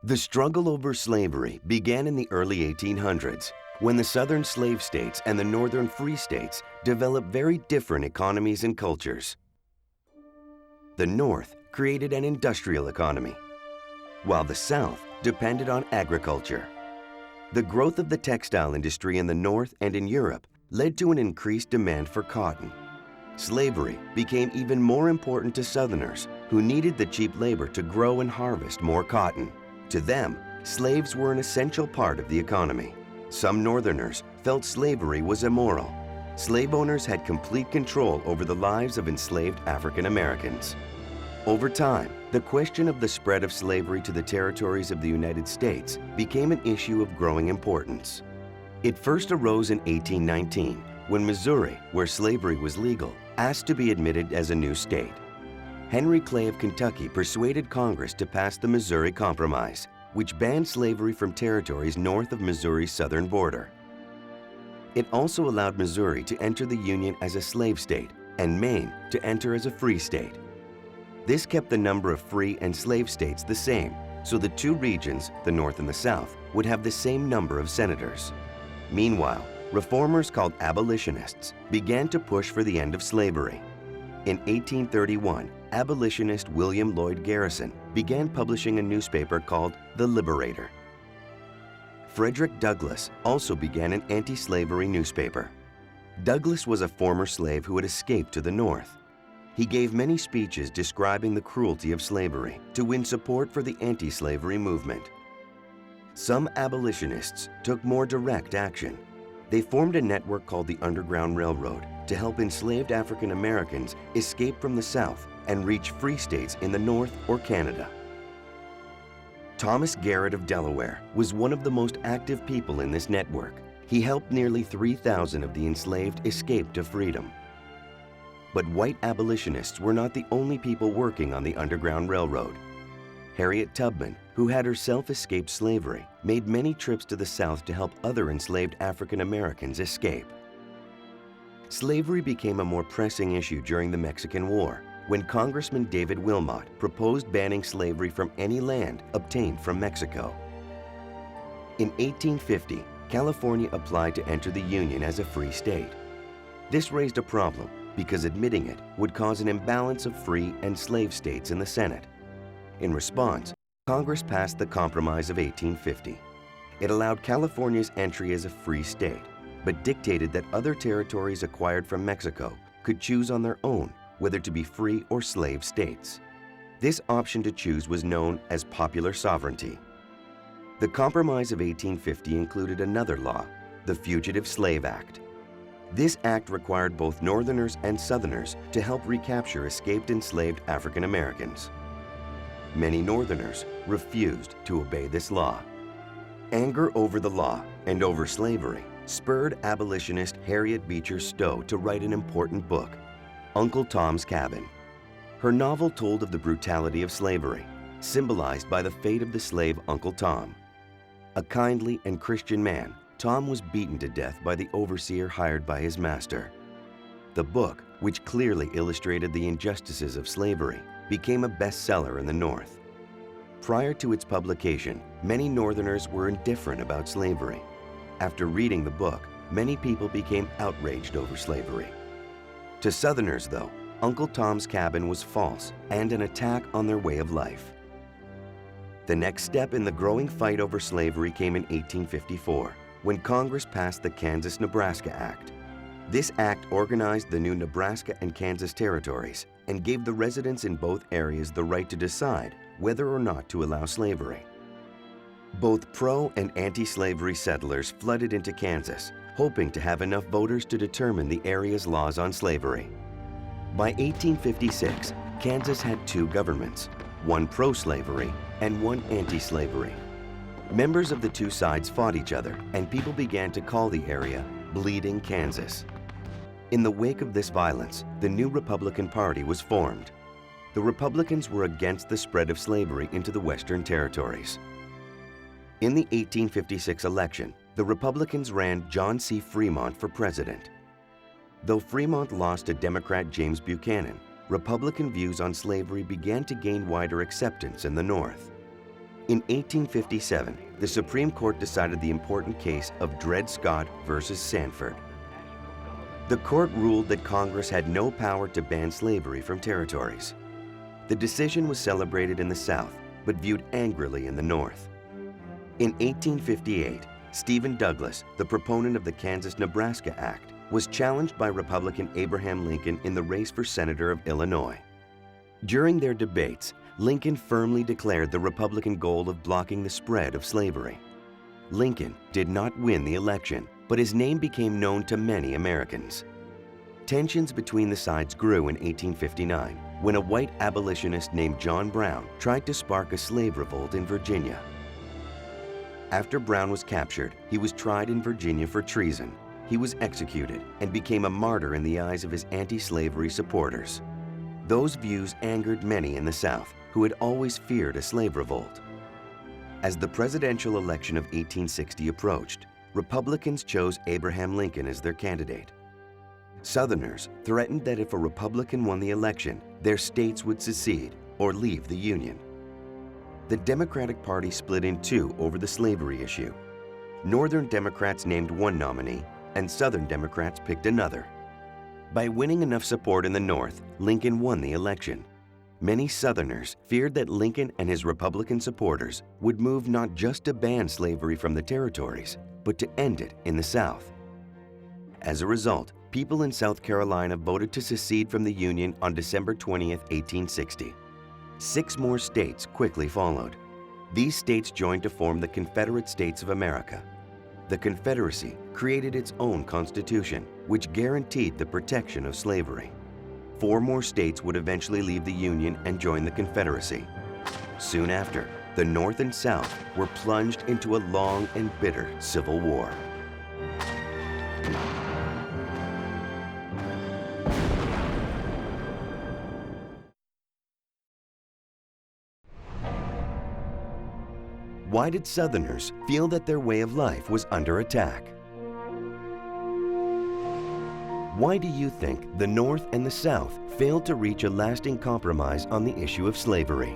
The struggle over slavery began in the early 1800s when the southern slave states and the northern free states developed very different economies and cultures. The North created an industrial economy, while the South depended on agriculture. The growth of the textile industry in the North and in Europe led to an increased demand for cotton. Slavery became even more important to Southerners who needed the cheap labor to grow and harvest more cotton. To them, slaves were an essential part of the economy. Some Northerners felt slavery was immoral. Slave owners had complete control over the lives of enslaved African Americans. Over time, the question of the spread of slavery to the territories of the United States became an issue of growing importance. It first arose in 1819 when Missouri, where slavery was legal, asked to be admitted as a new state. Henry Clay of Kentucky persuaded Congress to pass the Missouri Compromise, which banned slavery from territories north of Missouri's southern border. It also allowed Missouri to enter the Union as a slave state and Maine to enter as a free state. This kept the number of free and slave states the same, so the two regions, the North and the South, would have the same number of senators. Meanwhile, reformers called abolitionists began to push for the end of slavery. In 1831, abolitionist William Lloyd Garrison began publishing a newspaper called The Liberator. Frederick Douglass also began an anti-slavery newspaper. Douglass was a former slave who had escaped to the North. He gave many speeches describing the cruelty of slavery to win support for the anti-slavery movement. Some abolitionists took more direct action. They formed a network called the Underground Railroad to help enslaved African Americans escape from the South and reach free states in the North or Canada. Thomas Garrett of Delaware was one of the most active people in this network. He helped nearly 3,000 of the enslaved escape to freedom. But white abolitionists were not the only people working on the Underground Railroad. Harriet Tubman, who had herself escaped slavery, made many trips to the South to help other enslaved African Americans escape. Slavery became a more pressing issue during the Mexican War, when Congressman David Wilmot proposed banning slavery from any land obtained from Mexico. In 1850, California applied to enter the Union as a free state. This raised a problem because admitting it would cause an imbalance of free and slave states in the Senate. In response, Congress passed the Compromise of 1850. It allowed California's entry as a free state, but dictated that other territories acquired from Mexico could choose on their own whether to be free or slave states. This option to choose was known as popular sovereignty. The Compromise of 1850 included another law, the Fugitive Slave Act. This act required both Northerners and Southerners to help recapture escaped enslaved African Americans. Many Northerners refused to obey this law. Anger over the law and over slavery spurred abolitionist Harriet Beecher Stowe to write an important book, Uncle Tom's Cabin. Her novel told of the brutality of slavery, symbolized by the fate of the slave Uncle Tom. A kindly and Christian man, Tom was beaten to death by the overseer hired by his master. The book, which clearly illustrated the injustices of slavery, became a bestseller in the North. Prior to its publication, many Northerners were indifferent about slavery. After reading the book, many people became outraged over slavery. To Southerners, though, Uncle Tom's Cabin was false and an attack on their way of life. The next step in the growing fight over slavery came in 1854, when Congress passed the Kansas-Nebraska Act. This act organized the new Nebraska and Kansas territories and gave the residents in both areas the right to decide whether or not to allow slavery. Both pro- and anti-slavery settlers flooded into Kansas, hoping to have enough voters to determine the area's laws on slavery. By 1856, Kansas had two governments, one pro-slavery and one anti-slavery. Members of the two sides fought each other, and people began to call the area Bleeding Kansas. In the wake of this violence, the new Republican Party was formed. The Republicans were against the spread of slavery into the Western territories. In the 1856 election, the Republicans ran John C. Fremont for president. Though Fremont lost to Democrat James Buchanan, Republican views on slavery began to gain wider acceptance in the North. In 1857, the Supreme Court decided the important case of Dred Scott versus Sandford. The court ruled that Congress had no power to ban slavery from territories. The decision was celebrated in the South, but viewed angrily in the North. In 1858, Stephen Douglas, the proponent of the Kansas-Nebraska Act, was challenged by Republican Abraham Lincoln in the race for Senator of Illinois. During their debates, Lincoln firmly declared the Republican goal of blocking the spread of slavery. Lincoln did not win the election, but his name became known to many Americans. Tensions between the sides grew in 1859 when a white abolitionist named John Brown tried to spark a slave revolt in Virginia. After Brown was captured, he was tried in Virginia for treason. He was executed and became a martyr in the eyes of his anti-slavery supporters. Those views angered many in the South who had always feared a slave revolt. As the presidential election of 1860 approached, Republicans chose Abraham Lincoln as their candidate. Southerners threatened that if a Republican won the election, their states would secede or leave the Union. The Democratic Party split in two over the slavery issue. Northern Democrats named one nominee, and Southern Democrats picked another. By winning enough support in the North, Lincoln won the election. Many Southerners feared that Lincoln and his Republican supporters would move not just to ban slavery from the territories, but to end it in the South. As a result, people in South Carolina voted to secede from the Union on December 20, 1860. 6 more states quickly followed. These states joined to form the Confederate States of America. The Confederacy created its own constitution, which guaranteed the protection of slavery. 4 more states would eventually leave the Union and join the Confederacy. Soon after, the North and South were plunged into a long and bitter civil war. Why did Southerners feel that their way of life was under attack? Why do you think the North and the South failed to reach a lasting compromise on the issue of slavery?